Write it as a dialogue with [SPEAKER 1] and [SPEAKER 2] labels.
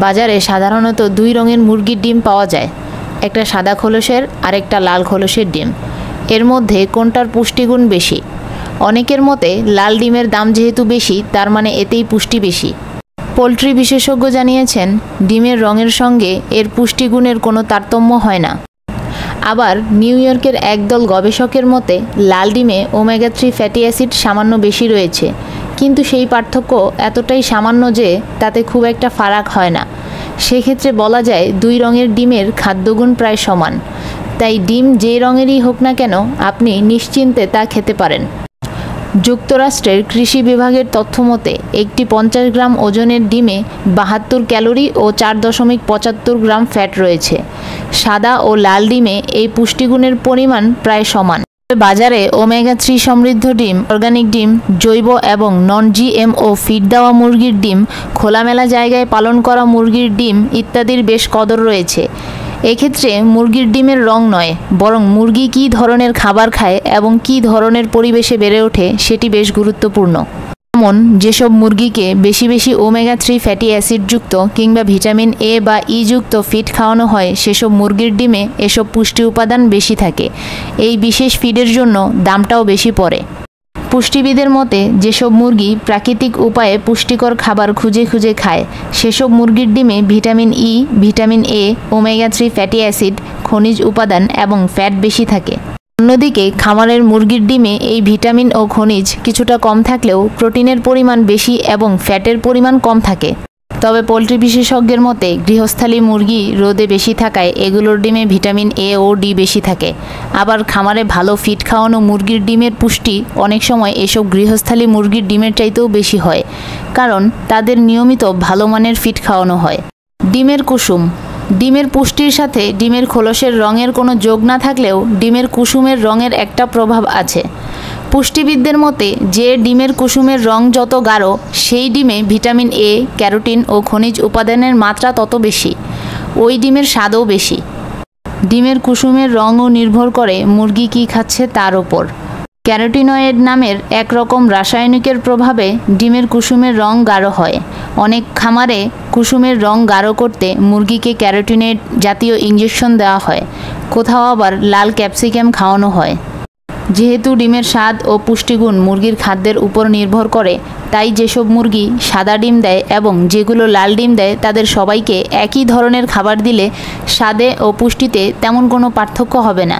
[SPEAKER 1] বাজারে সাধারণত দুই রঙের মুরগির ডিম পাওয়া যায়, একটা সাদা খোলসের আর একটা লাল খোলসের ডিম। এর মধ্যে কোনটার পুষ্টিগুণ বেশি? অনেকের মতে লাল ডিমের দাম যেহেতু বেশি তার মানে এতেই পুষ্টি বেশি। পোলট্রি বিশেষজ্ঞ জানিয়েছেন ডিমের রঙের সঙ্গে এর পুষ্টিগুণের কোনো তারতম্য হয় না। আবার নিউ ইয়র্কের একদল গবেষকের মতে লাল ডিমে ওমেগা 3 ফ্যাটি অ্যাসিড সামান্য বেশি রয়েছে, কিন্তু সেই পার্থক্য এতটাই সামান্য যে তাতে খুব একটা ফারাক হয় না। সেক্ষেত্রে বলা যায় দুই রঙের ডিমের খাদ্যগুণ প্রায় সমান। তাই ডিম যে রঙেরই হোক না কেন আপনি নিশ্চিন্তে তা খেতে পারেন। যুক্তরাষ্ট্রের কৃষি বিভাগের তথ্যমতে একটি 50 গ্রাম ওজনের ডিমে 72 ক্যালোরি ও 4.75 গ্রাম ফ্যাট রয়েছে। সাদা ও লাল ডিমে এই পুষ্টিগুণের পরিমাণ প্রায় সমান। বাজারে ওমেগা 3 সমৃদ্ধ ডিম, অর্গানিক ডিম, জৈব এবং নন জিএমও ফিড দেওয়া মুরগির ডিম, খোলামেলা জায়গায় পালন করা মুরগির ডিম ইত্যাদির বেশ কদর রয়েছে। এক্ষেত্রে মুরগির ডিমের রং নয়, বরং মুরগি কী ধরনের খাবার খায় এবং কী ধরনের পরিবেশে বেড়ে ওঠে সেটি বেশ গুরুত্বপূর্ণ। যেমন যেসব মুরগিকে বেশি বেশি ওমেগা 3 ফ্যাটি অ্যাসিডযুক্ত কিংবা ভিটামিন এ বা ই যুক্ত ফিড খাওয়ানো হয় সেসব মুরগির ডিমে এসব পুষ্টি উপাদান বেশি থাকে। এই বিশেষ ফিডের জন্য দামটাও বেশি পড়ে। পুষ্টিবিদের মতে যেসব মুরগি প্রাকৃতিক উপায়ে পুষ্টিকর খাবার খুঁজে খুঁজে খায় সেসব মুরগির ডিমে vitamin E, vitamin A, omega 3 fatty acid, খনিজ উপাদান এবং ফ্যাট বেশি থাকে। অন্যদিকে খামারের মুরগির ডিমে এই ভিটামিন ও খনিজ কিছুটা কম থাকলেও প্রোটিনের পরিমাণ বেশি এবং ফ্যাটের পরিমাণ কম থাকে। তবে পোলট্রি বিশেষজ্ঞের মতে গৃহস্থালী মুরগি রোদে বেশি থাকায় এগুলোর ডিমে ভিটামিন এ ও ডি বেশি থাকে। আবার খামারে ভালো ফিড খাওয়ানো মুরগির ডিমের পুষ্টি অনেক সময় এসব গৃহস্থালী মুরগির ডিমের চাইতেও বেশি হয়, কারণ তাদের নিয়মিত ভালো মানের ফিড খাওয়ানো হয়। ডিমের কুসুম। ডিমের পুষ্টির সাথে ডিমের খোলসের রঙের কোনো যোগ না থাকলেও ডিমের কুসুমের রঙের একটা প্রভাব আছে। পুষ্টিবিদদের মতে যে ডিমের কুসুমের রং যত গাঢ় সেই ডিমে ভিটামিন এ, ক্যারোটিন ও খনিজ উপাদানের মাত্রা তত বেশি। ওই ডিমের স্বাদও বেশি। ডিমের কুসুমের রঙও নির্ভর করে মুরগি কী খাচ্ছে তার ওপর। ক্যারোটিনয়েড নামের একরকম রাসায়নিকের প্রভাবে ডিমের কুসুমের রং গাঢ় হয়। অনেক খামারে কুসুমের রং গাঢ় করতে মুরগিকে ক্যারোটিনয়েড জাতীয় ইঞ্জেকশন দেওয়া হয়, কোথাও আবার লাল ক্যাপসিকাম খাওয়ানো হয়। যেহেতু ডিমের স্বাদ ও পুষ্টিগুণ মুরগির খাদ্যের উপর নির্ভর করে, তাই যেসব মুরগি সাদা ডিম দেয় এবং যেগুলো লাল ডিম দেয় তাদের সবাইকে একই ধরনের খাবার দিলে স্বাদে ও পুষ্টিতে তেমন কোনো পার্থক্য হবে না।